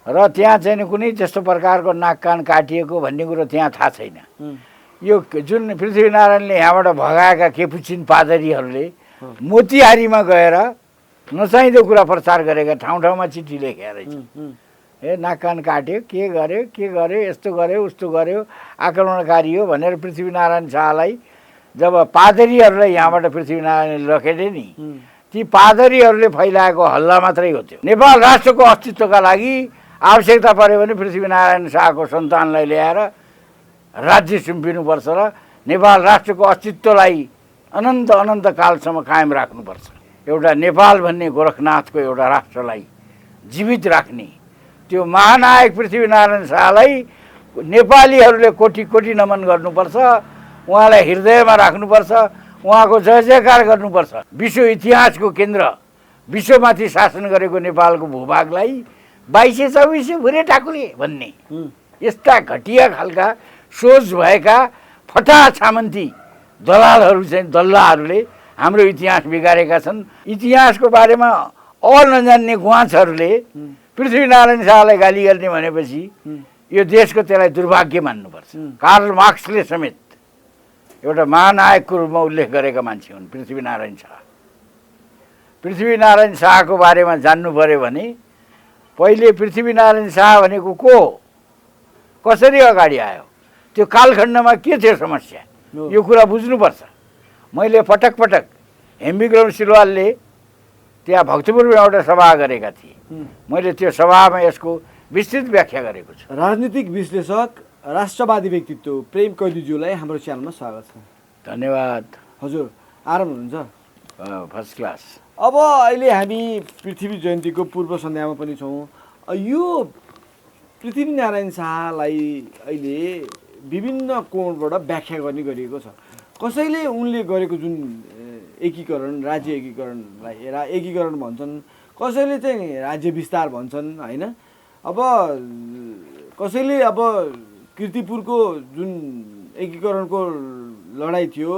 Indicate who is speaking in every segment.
Speaker 1: र त्यहाँ चाहिँ कुनै त्यस्तो प्रकारको नाक कान काटिएको भन्ने कुरो त्यहाँ थाहा छैन। यो जुन पृथ्वीनारायणले यहाँबाट भगाएका केपुचिन पादरीहरूले मोतिहारीमा गएर नचाहिँदो कुरा प्रचार गरेका ठाउँ ठाउँमा चिठी लेखेर रहेछ। ए नाक कान काट्यो, के गर्यो, यस्तो गर्यो उस्तो गर्यो, आक्रमणकारी हो भनेर पृथ्वीनारायण शाहलाई जब पादरीहरूलाई यहाँबाट पृथ्वीनारायणले लखेटे नि, ती पादरीहरूले फैलाएको हल्ला मात्रै हो त्यो। नेपाल राष्ट्रको अस्तित्वका लागि आवश्यकता पर्यो भने पृथ्वीनारायण शाहको सन्तानलाई ल्याएर राज्य सुम्पिनुपर्छ र नेपाल राष्ट्रको अस्तित्वलाई अनन्त अनन्त कालसम्म कायम राख्नुपर्छ। एउटा नेपाल भन्ने गोरखनाथको एउटा राष्ट्रलाई जीवित राख्ने त्यो महानायक पृथ्वीनारायण शाहलाई नेपालीहरूले कोटी कोटी नमन गर्नुपर्छ, उहाँलाई हृदयमा राख्नुपर्छ, उहाँको जय जयकार गर्नुपर्छ। विश्व इतिहासको केन्द्र, विश्वमाथि शासन गरेको नेपालको भूभागलाई 2224 भुरे ठाकुरे भन्ने यस्ता घटिया खालका सोच भएका फटा छामन्ती दलालहरू चाहिँ दल्लाहरूले हाम्रो इतिहास बिगारेका छन्। इतिहासको बारेमा नजान्ने गुवाँचहरूले पृथ्वीनारायण शाहलाई गाली गर्ने भनेपछि यो देशको त्यसलाई दुर्भाग्य मान्नुपर्छ। कार्ल मार्क्सले समेत एउटा महानायकको रूपमा उल्लेख गरेका मान्छे हुन् पृथ्वीनारायण शाह। पृथ्वीनारायण शाहको बारेमा जान्नु पर्यो भने पहिले पृथ्वीनारायण शाह भनेको को, कसरी अगाडि आयो, त्यो कालखण्डमा के थियो समस्या, यो कुरा बुझ्नुपर्छ। मैले पटक पटक हेम्बीग्राउन्ड सिलवालले त्यहाँ भक्तपुरमा एउटा सभा गरेका थिए, मैले त्यो सभामा यसको विस्तृत व्याख्या गरेको छु।
Speaker 2: राजनीतिक विश्लेषक राष्ट्रवादी व्यक्तित्व प्रेम कैदीज्यूलाई हाम्रो च्यानलमा स्वागत छ।
Speaker 1: धन्यवाद।
Speaker 2: हजुर आराम हुनुहुन्छ?
Speaker 1: First class.
Speaker 2: अब अहिले हामी पृथ्वी जयन्तीको पूर्व सन्ध्यामा पनि छौँ। यो पृथ्वीनारायण शाहलाई अहिले विभिन्न कोणबाट व्याख्या गर्ने गरिएको छ। कसैले उनले गरेको जुन एकीकरण, राज्य एकीकरणलाई एकीकरण भन्छन्, कसैले चाहिँ राज्य विस्तार भन्छन् होइन। अब कसैले अब कीर्तिपुरको जुन एकीकरणको लडाइँ थियो,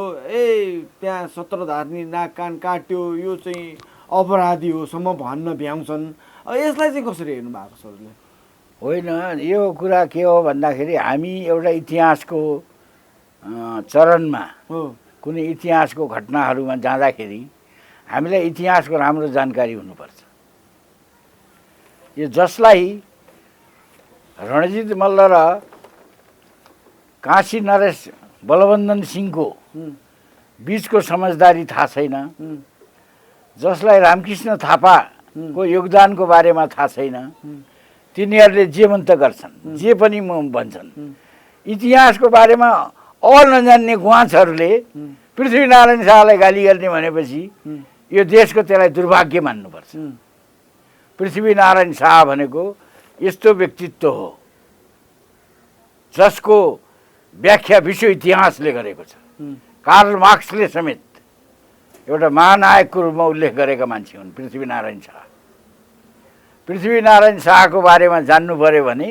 Speaker 2: त्यहाँ सत्रधार्नी नाक कान काट्यो, यो चाहिँ अपराधी हो सम्म भन्न भ्याउँछन्। यसलाई चाहिँ कसरी हेर्नु भएको छ हजुरले?
Speaker 1: होइन, यो कुरा के हो भन्दाखेरि हामी एउटा इतिहासको चरणमा कुनै इतिहासको घटनाहरूमा जाँदाखेरि हामीलाई इतिहासको राम्रो जानकारी हुनुपर्छ। यो जसलाई रणजित मल्ल र काशी नरेश बलबन्धन सिंहको बिचको समझदारी थाहा छैन, जसलाई रामकृष्ण थापाको योगदानको बारेमा थाहा छैन, तिनीहरूले जे मन्त गर्छन्, जे पनि भन्छन्। इतिहासको बारेमा नजान्ने गुवाँचहरूले पृथ्वीनारायण शाहलाई गाली गर्ने भनेपछि यो देशको त्यसलाई दुर्भाग्य मान्नुपर्छ। पृथ्वीनारायण शाह भनेको यस्तो व्यक्तित्व हो जसको व्याख्या विश्व इतिहासले गरेको छ। कार्ल मार्क्सले समेत एउटा महानायकको रूपमा उल्लेख गरेका मान्छे हुन् पृथ्वीनारायण शाह। पृथ्वीनारायण शाहको बारेमा जान्नु पर्यो भने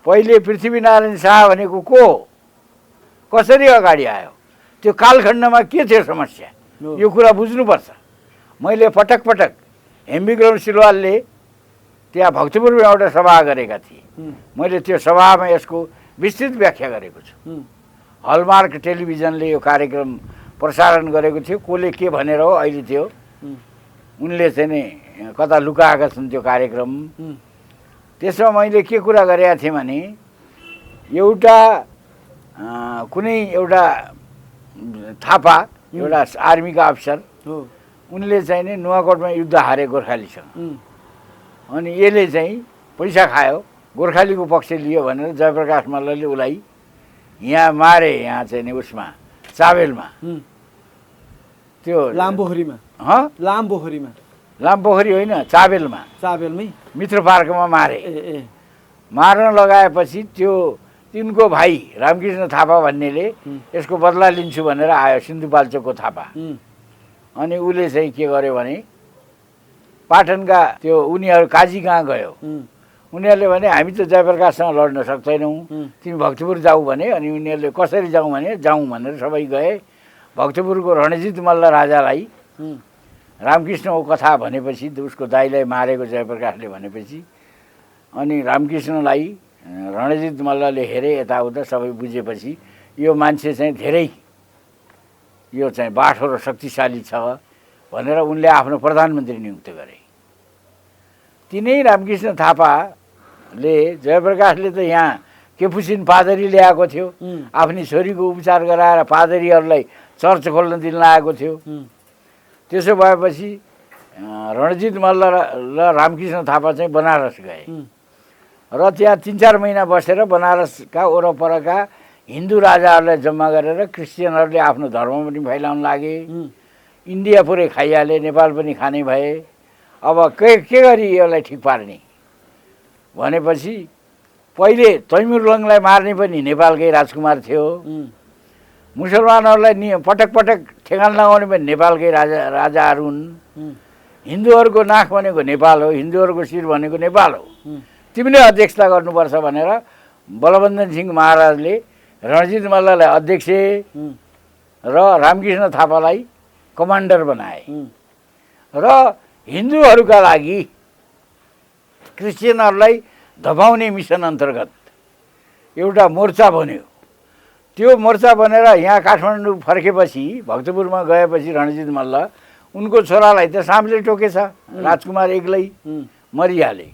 Speaker 1: पहिले पृथ्वीनारायण शाह भनेको को, कसरी अगाडि आयो, त्यो कालखण्डमा के थियो समस्या, यो कुरा बुझ्नुपर्छ। मैले पटक पटक हेम्बीग्राउन्ड सिलवालले त्यहाँ भक्तपुरमा एउटा सभा गरेका थिए, मैले त्यो सभामा यसको विस्तृत व्याख्या गरेको छु। हलमार्क टेलिभिजनले यो कार्यक्रम प्रसारण गरेको थियो, कसले के भनेर हो अहिले थियो, उनले चाहिँ नि कता लुकाएका छन् त्यो कार्यक्रम। त्यसमा मैले के कुरा गरेका थिएँ भने एउटा कुनै एउटा थापा, एउटा आर्मीका अफिसर, उनले चाहिँ नि नुवाकोटमा युद्ध हारे गोर्खालीसँग, अनि यसले चाहिँ पैसा खायो, गोर्खालीको पक्ष लियो भनेर जयप्रकाश मल्लले उसलाई यहाँ मारे, यहाँ चाहिँ नि उसमा चाबेलमा, त्यो
Speaker 2: लामपोखरीमा,
Speaker 1: लामपोखरी होइन चाबेलमा,
Speaker 2: चाबेलमै
Speaker 1: मित्र पार्कमा मारे। मार्न लगाएपछि त्यो तिनको भाइ रामकृष्ण थापा भन्नेले यसको बदला लिन्छु भनेर आयो, सिन्धुपाल्चोकको थापा। अनि उसले चाहिँ के गर्यो भने पाटनका त्यो उनीहरू काजी कहाँ गयो, उनीहरूले भने हामी त जयप्रकाशसँग लड्न सक्दैनौँ, तिमी भक्तपुर जाऊ भने। अनि उनीहरूले कसरी जाउँ भने जाउँ भनेर सबै गए। भक्तपुरको रणजित मल्ल राजालाई रामकृष्णको कथा भनेपछि, उसको दाइलाई मारेको जयप्रकाशले भनेपछि अनि रामकृष्णलाई रणजित मल्लले हेरे यताउता सबै बुझेपछि यो मान्छे चाहिँ धेरै यो चाहिँ बाठो र शक्तिशाली छ भनेर उनले आफ्नो प्रधानमन्त्री नियुक्त गरे। तिनै रामकृष्ण थापाले जयप्रकाशले त यहाँ केपुचिन पादरी ल्याएको थियो, आफ्नी छोरीको उपचार गराएर पादरीहरूलाई चर्च खोल्न दिन लागेको थियो। त्यसो भएपछि रणजित मल्ल र रामकृष्ण थापा चाहिँ बनारस गए र त्यहाँ 3-4 महिना बसेर बनारसका वरपरका हिन्दू राजाहरूलाई जम्मा गरेर क्रिस्चियनहरूले आफ्नो धर्म पनि फैलाउन लागे। इन्डिया पुरै खाइहाले, नेपाल पनि खाने भए। अब के गरी यसलाई ठिक पार्ने भनेपछि पहिले तैमुरलङलाई मार्ने पनि नेपालकै राजकुमार थियो, मुसलमानहरूलाई पटक पटक ठेगान लगाउने पनि नेपालकै राजाहरू हुन्, हिन्दूहरूको नाक भनेको नेपाल हो, हिन्दूहरूको शिर भनेको नेपाल हो, तिमीले अध्यक्षता गर्नुपर्छ भनेर बलबन्धन सिंह महाराजले रणजित मल्ललाई अध्यक्ष र रामकृष्ण थापालाई कमान्डर बनाए र हिन्दूहरूका लागि क्रिस्चियनहरूलाई धपाउने मिसन अन्तर्गत एउटा मोर्चा बन्यो। त्यो मोर्चा बनेर यहाँ काठमाडौँ फर्केपछि भक्तपुरमा गएपछि रणजित मल्ल उनको छोरालाई त साँपले टोकेछ, राजकुमार एक्लै मरिहाले।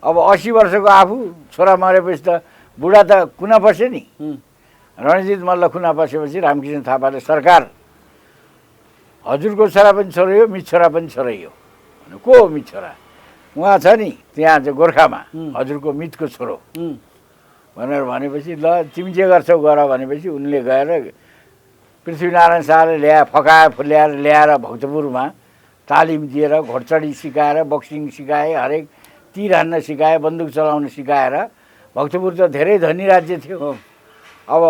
Speaker 1: अब 80 वर्षको आफू, छोरा मरेपछि त बुढा त कुना पस्यो नि। रणजित मल्ल कुना पसेपछि रामकृष्ण थापाले सरकार हजुरको छोरा पनि छोरायो, मित छोरा पनि छोरायो। को हो मित छोरा? उहाँ छ नि त्यहाँ चाहिँ गोर्खामा हजुरको मितको छोरो भनेर भनेपछि ल तिमी जे गर्छौ गर भनेपछि उनले गएर पृथ्वीनारायण शाहले फकाएर ल्याएर भक्तपुरमा तालिम दिएर घोडचढी सिकाएर, बक्सिङ सिकाए, हरेक तीर हान्न सिकाए, बन्दुक चलाउन सिकाएर। भक्तपुर त धेरै धनी राज्य थियो, अब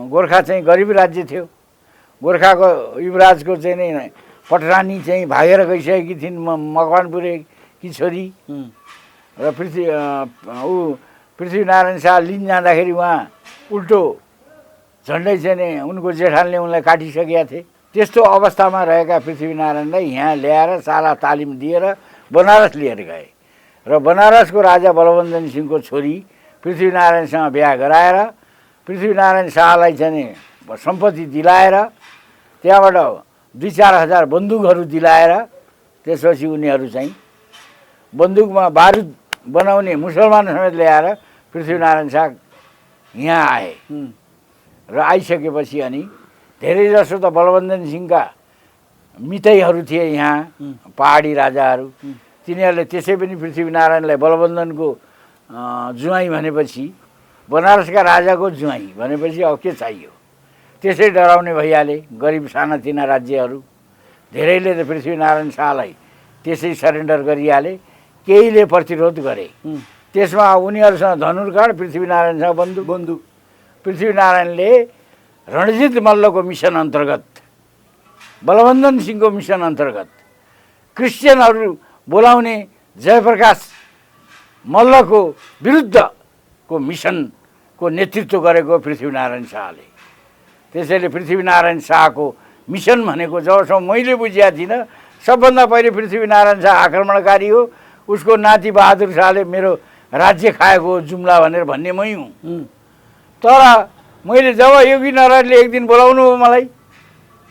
Speaker 1: गोर्खा चाहिँ गरिब राज्य थियो। गोर्खाको युवराजको चाहिँ नै पटरानी चाहिँ भागेर गइसकेकी थिइन् मकवानपुरेकी छोरी र पृथ्वीनारायण शाह लिन जाँदाखेरि उहाँ उल्टो झन्डै चाहिँ नि उनको जेठानले उनलाई काटिसकेका थिए। त्यस्तो अवस्थामा रहेका पृथ्वीनारायणलाई यहाँ ल्याएर साला तालिम दिएर बनारस लिएर गए र बनारसको राजा बलबन्धन सिंहको छोरी पृथ्वीनारायणसँग बिहा गराएर पृथ्वीनारायण शाहलाई चाहिँ सम्पत्ति दिलाएर त्यहाँबाट 2-4 हजार बन्दुकहरू दिलाएर त्यसपछि उनीहरू चाहिँ बन्दुकमा बारुद बनाउने मुसलमान समेत ल्याएर पृथ्वीनारायण शाह यहाँ आए र आइसकेपछि अनि धेरैजसो त बलबन्धन सिंहका मितैहरू थिए यहाँ, पहाडी राजाहरू। तिनीहरूले त्यसै पनि पृथ्वीनारायणलाई बलबन्धनको जुवाई भनेपछि, बनारसका राजाको जुवाई भनेपछि अब के चाहियो, त्यसै डराउने भइहाले गरिब सानातिना राज्यहरू। धेरैले त पृथ्वीनारायण शाहलाई त्यसै सरेन्डर गरिहाले, केहीले प्रतिरोध गरे। त्यसमा उनीहरूसँग धनुर्काँड, पृथ्वीनारायणसँग बन्दुक। पृथ्वीनारायणले रणजित मल्लको मिसन अन्तर्गत, बलबन्धन सिंहको मिसन अन्तर्गत क्रिस्चियनहरू बोलाउने जयप्रकाश मल्लको विरुद्धको मिसनको नेतृत्व गरेको पृथ्वीनारायण शाहले। त्यसैले पृथ्वीनारायण शाहको मिसन भनेको जबसम्म मैले बुझेको थिइनँ, सबभन्दा पहिले पृथ्वीनारायण शाह आक्रमणकारी हो, उसको नाति बहादुर शाहले मेरो राज्य खाएको जुम्ला भनेर भन्ने मै हुँ। तर मैले जब योगी नारायणले एक दिन बोलाउनु हो मलाई,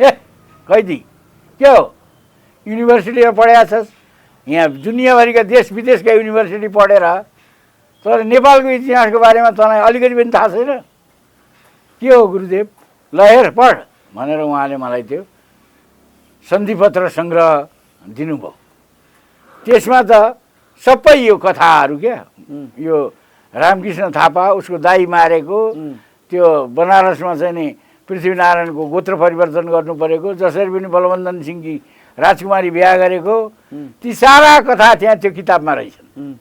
Speaker 1: ए कैदी के हो युनिभर्सिटीमा पढाएको छस्, यहाँ दुनियाँभरिका देश विदेशका युनिभर्सिटी पढेर तर नेपालको इतिहासको बारेमा तँलाई अलिकति पनि थाहा छैन, के हो गुरुदेव, ल हेर पढ भनेर उहाँले मलाई त्यो सन्धिपत्र सङ्ग्रह दिनुभयो। त्यसमा त सबै यो कथाहरू क्या, यो रामकृष्ण थापा उसको दाइ मारेको, त्यो बनारसमा चाहिँ नि पृथ्वीनारायणको गोत्र परिवर्तन गर्नु परेको, जसरी पनि बलबन्धन सिंहकी राजकुमारी बिहा गरेको, ती सारा कथा त्यहाँ त्यो किताबमा रहेछन्।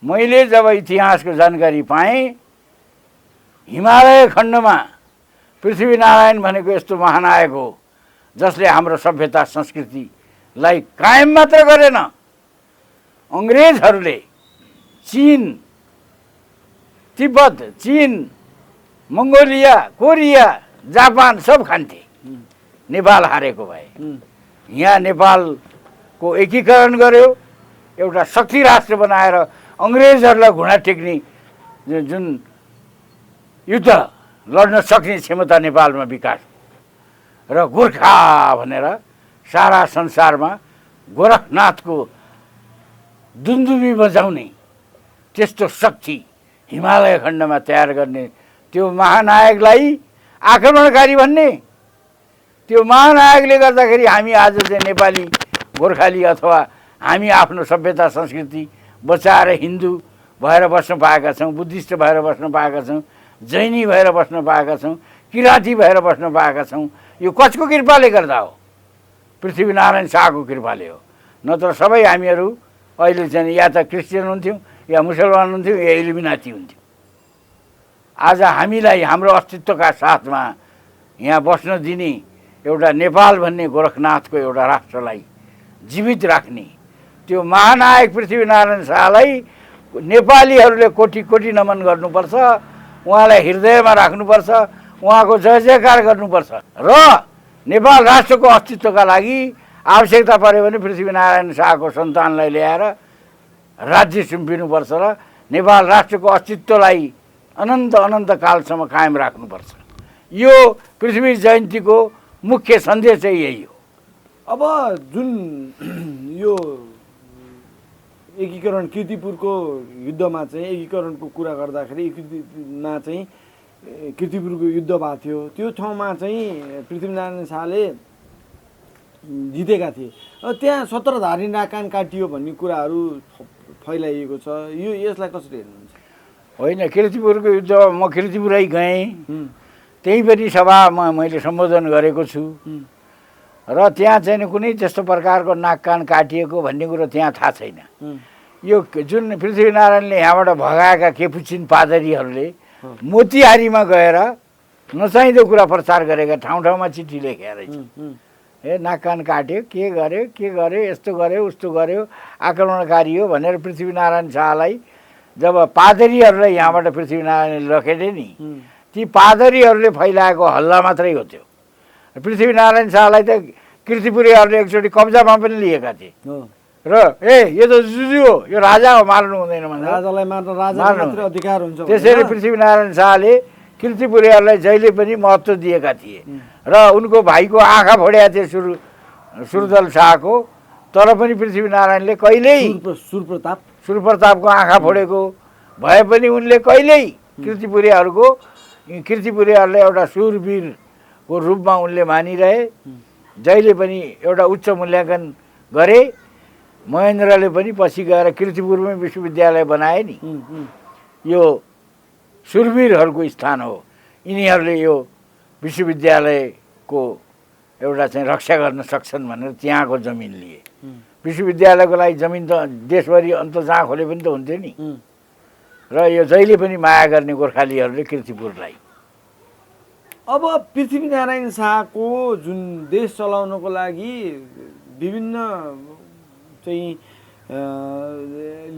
Speaker 1: मैले जब इतिहासको जानकारी पाएँ, हिमालय खण्डमा पृथ्वीनारायण भनेको यस्तो महानायक हो जसले हाम्रो सभ्यता संस्कृतिलाई कायम मात्र गरेन, अङ्ग्रेजहरूले चीन, तिब्बत, चीन, मङ्गोलिया, कोरिया, जापान सब खान्थे, नेपाल हारेको भए। यहाँ नेपालको एकीकरण गर्यो, एउटा शक्ति राष्ट्र बनाएर अङ्ग्रेजहरूलाई घुँडा टेक्ने जुन युद्ध लड्न सक्ने क्षमता नेपालमा विकास र गोर्खा भनेर सारा संसारमा गोरखनाथको दुन्दुबी बजाउने त्यस्तो शक्ति हिमालय खण्डमा तयार गर्ने त्यो महानायकलाई आक्रमणकारी भन्ने, त्यो महानायकले गर्दाखेरि हामी आज चाहिँ नेपाली गोर्खाली अथवा हामी आफ्नो सभ्यता संस्कृति बचाएर हिन्दू भएर बस्न पाएका छौँ, बुद्धिस्ट भएर बस्न पाएका छौँ, जैनी भएर बस्न पाएका छौँ, किराँती भएर बस्न पाएका छौँ। यो कसको कृपाले गर्दा हो? पृथ्वीनारायण शाहको कृपाले हो। नत्र सबै हामीहरू अहिले चाहिँ या त क्रिस्चियन हुन्थ्यौँ, या मुसलमान हुन्थ्यौँ, या इल्युमिनाती हुन्थ्यौँ। आज हामीलाई हाम्रो अस्तित्वका साथमा यहाँ बस्न दिने एउटा नेपाल भन्ने गोरखनाथको एउटा राष्ट्रलाई जीवित राख्ने त्यो महानायक पृथ्वीनारायण शाहलाई नेपालीहरूले कोटी कोटी नमन गर्नुपर्छ, उहाँलाई हृदयमा राख्नुपर्छ, उहाँको जय जयकार गर्नुपर्छ र नेपाल राष्ट्रको अस्तित्वका लागि आवश्यकता पऱ्यो भने पृथ्वीनारायण शाहको सन्तानलाई ल्याएर राज्य सुम्पिनुपर्छ र नेपाल राष्ट्रको अस्तित्वलाई अनन्त अनन्त कालसम्म कायम राख्नुपर्छ। यो पृथ्वी जयन्तीको मुख्य सन्देश चाहिँ यही हो।
Speaker 2: अब जुन यो एकीकरण कीर्तिपुरको युद्धमा चाहिँ एकीकरणको कुरा गर्दाखेरि मा चाहिँ कीर्तिपुरको युद्ध भएको थियो, त्यो ठाउँमा चाहिँ पृथ्वीनारायण शाहले जितेका थिए। त्यहाँ सत्रधारी नाकान काटियो भन्ने कुराहरू फैलाइएको छ, यो यसलाई कसरी हेर्नुहुन्छ?
Speaker 1: होइन, कीर्तिपुरको युद्ध म कीर्तिपुरै गएँ, त्यही पनि सभामा मैले सम्बोधन गरेको छु र त्यहाँ चाहिँ कुनै त्यस्तो प्रकारको नाक कान काटिएको भन्ने कुरो त्यहाँ थाहा छैन। यो जुन पृथ्वीनारायणले यहाँबाट भगाएका केपुचिन पादरीहरूले मोतिहारीमा गएर नचाहिँदो कुरा प्रचार गरेका ठाउँ ठाउँमा चिठी लेखेका रहेछ। ए नाक कान काट्यो, के गर्यो, यस्तो गर्यो, उस्तो गर्यो, आक्रमणकारी हो भनेर पृथ्वीनारायण शाहलाई जब पादरीहरूलाई यहाँबाट पृथ्वीनारायणले लखेटे नि, ती पादरीहरूले फैलाएको हल्ला मात्रै हो त्यो। पृथ्वीनारायण शाहलाई त कीर्तिपुरीहरूले एकचोटि कब्जामा पनि लिएका थिए र यो त जुजु हो, यो राजा हो, मार्नु हुँदैन भनेर
Speaker 2: राजालाई मार्न राजाको मात्र अधिकार हुन्छ।
Speaker 1: त्यसैले पृथ्वीनारायण शाहले कीर्तिपुरीहरूलाई जहिले पनि महत्त्व दिएका थिए र उनको भाइको आँखा फोडेका थिए सुरदल शाहको, तर पनि पृथ्वीनारायणले कहिल्यै सुरप्रतापको आँखा फोडेको भए पनि उनले कहिल्यै कीर्तिपुरीहरूलाई एउटा सुरवीरको रूपमा उनले मानिरहे, जहिले पनि एउटा उच्च मूल्याङ्कन गरे। महेन्द्रले पनि पछि गएर कीर्तिपुरमै विश्वविद्यालय बनाए नि, यो सुरवीरहरूको स्थान हो, यिनीहरूले यो विश्वविद्यालयको एउटा चाहिँ रक्षा गर्न सक्छन् भनेर त्यहाँको जमिन लिए। विश्वविद्यालयको लागि जमिन त देशभरि अन्त जहाँ खोले पनि त हुन्थ्यो नि, र यो जहिले पनि माया गर्ने गोर्खालीहरूले कीर्तिपुरलाई।
Speaker 2: अब पृथ्वीनारायण शाहको जुन देश चलाउनको लागि विभिन्न चाहिँ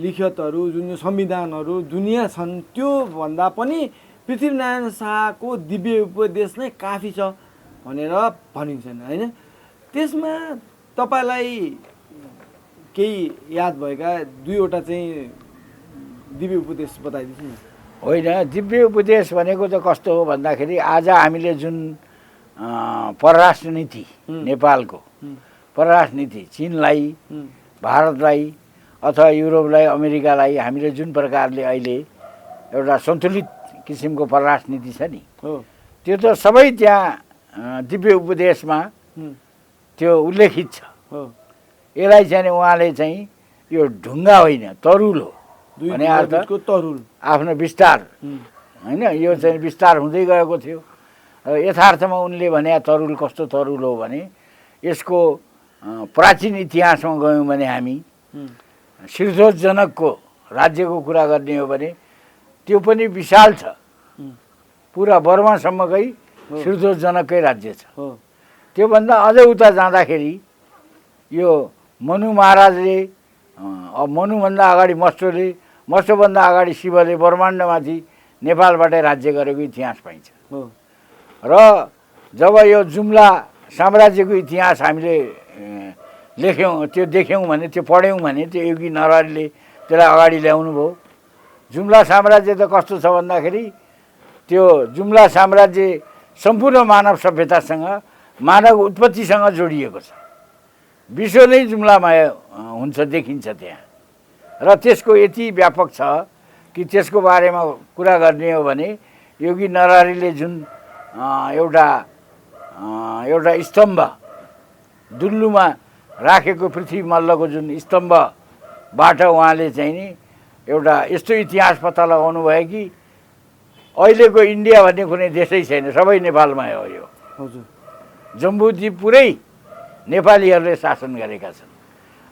Speaker 2: लिखतहरू, जुन संविधानहरू दुनियाँ छन्, त्यो भन्दा पनि पृथ्वीनारायण शाहको दिव्य उपदेश नै काफी छ भनेर भनिन्छन्, होइन? त्यसमा तपाईँलाई केही याद भएका दुईवटा चाहिँ दिव्य उपदेश बताइदिनुहोस् न।
Speaker 1: होइन, दिव्य उपदेश भनेको त कस्तो हो भन्दाखेरि आज हामीले जुन परराष्ट्र नीति नेपालको परराष्ट्र नीति चीनलाई, भारतलाई अथवा युरोपलाई, अमेरिकालाई हामीले जुन प्रकारले अहिले एउटा सन्तुलित किसिमको परराष्ट्र नीति छ नि, त्यो त सबै त्यहाँ दिव्य उपदेशमा त्यो उल्लेखित छ। यसलाई चाहिँ उहाँले चाहिँ यो ढुङ्गा होइन तरुल हो भने अर्थ
Speaker 2: तरुल
Speaker 1: आफ्नो विस्तार होइन, यो चाहिँ विस्तार हुँदै गएको थियो। यथार्थमा उनले भने तरुल कस्तो तरुल हो भने यसको प्राचीन इतिहासमा गयौँ भने हामी सिरध्वजजनकको राज्यको कुरा गर्ने हो भने त्यो पनि विशाल छ, पुरा बर्मासम्मकै सिरध्वजजनककै राज्य छ। त्योभन्दा अझ उता जाँदाखेरि यो मनु महाराजले, मनुभन्दा अगाडि मस्टोले, मस्टोभन्दा अगाडि शिवले ब्रह्माण्डमाथि नेपालबाटै राज्य गरेको इतिहास पाइन्छ। र जब यो जुम्ला साम्राज्यको इतिहास हामीले लेख्यौँ, त्यो देख्यौँ भने, त्यो पढ्यौँ भने त्यो योगी नरहरिले त्यसलाई अगाडि ल्याउनु भयो। जुम्ला साम्राज्य त कस्तो छ भन्दाखेरि त्यो जुम्ला साम्राज्य सम्पूर्ण मानव सभ्यतासँग मानव उत्पत्तिसँग जोडिएको छ। विश्व नै जुम्लामय हुन्छ देखिन्छ त्यहाँ र त्यसको यति व्यापक छ कि त्यसको बारेमा कुरा गर्ने हो भने योगी नरहरिले जुन एउटा स्तम्भ दुल्लुमा राखेको पृथ्वी मल्लको जुन स्तम्भबाट उहाँले चाहिँ नि एउटा यस्तो इतिहास पत्ता लगाउनु भयो कि अहिलेको इन्डिया भन्ने कुनै देशै छैन, सबै नेपालमै हो। यो
Speaker 2: हजुर
Speaker 1: जम्बूद्वीप पुरै नेपालीहरूले शासन गरेका छन्।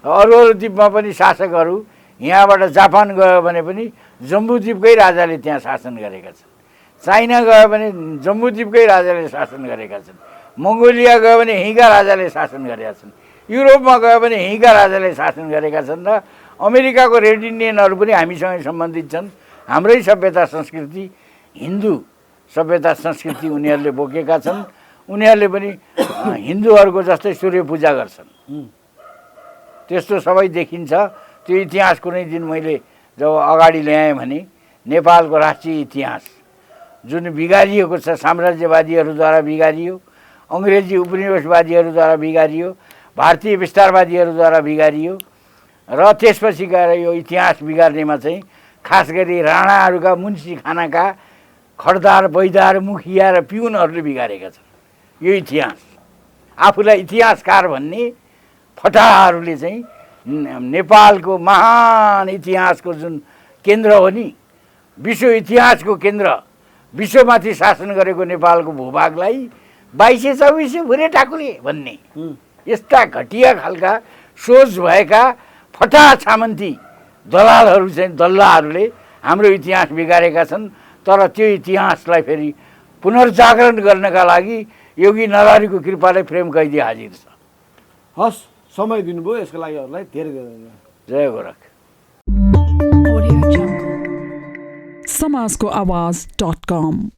Speaker 1: अरू द्वीपमा पनि शासकहरू यहाँबाट जापान गयो भने पनि जम्बूद्वीपकै राजाले त्यहाँ शासन गरेका छन्। चाइना गयो भने जम्बूद्वीपकै राजाले शासन गरेका छन्। मङ्गोलिया गयो भने यहीँका राजाले शासन गरेका छन्। युरोपमा गयो भने यहीँका राजाले शासन गरेका छन् र अमेरिकाको रेड इन्डियनहरू पनि हामीसँग सम्बन्धित छन्। हाम्रै सभ्यता संस्कृति हिन्दू सभ्यता संस्कृति उनीहरूले बोकेका छन्। उनीहरूले पनि हिन्दूहरूको जस्तै सूर्य पूजा गर्छन्। त्यस्तो सबै देखिन्छ। त्यो इतिहास कुनै दिन मैले जब अगाडि ल्याएँ भने नेपालको राष्ट्रिय इतिहास जुन बिगारिएको छ, साम्राज्यवादीहरूद्वारा बिगारियो, अङ्ग्रेजी उपनिवेशवादीहरूद्वारा बिगारियो, भारतीय विस्तारवादीहरूद्वारा बिगारियो र त्यसपछि गएर यो इतिहास बिगार्नेमा चाहिँ खास गरी राणाहरूका, मुन्सी खानाका, खड्दार, बैदार, मुखिया र पिउनहरूले बिगारेका छन् यो इतिहास। आफूलाई इतिहासकार भन्ने फटाहरूले चाहिँ नेपालको महान इतिहासको जुन केन्द्र हो नि, विश्व इतिहासको केन्द्र, विश्वमाथि शासन गरेको नेपालको भूभागलाई 2224 भुरे ठाकुरे भन्ने यस्ता घटिया खालका सोच भएका फटा छामन्ती दलालहरू चाहिँ दल्लाहरूले हाम्रो इतिहास बिगारेका छन्। तर त्यो इतिहासलाई फेरि पुनर्जागरण गर्नका लागि योगी नरहरिको कृपाले प्रेम कैदी हाजिर छ।
Speaker 2: हस्, समय दिनुभयो यसको लागि अरूलाई धेरै धेरै धन्यवाद।
Speaker 1: जय गोरख।
Speaker 3: समाजको आवाज.com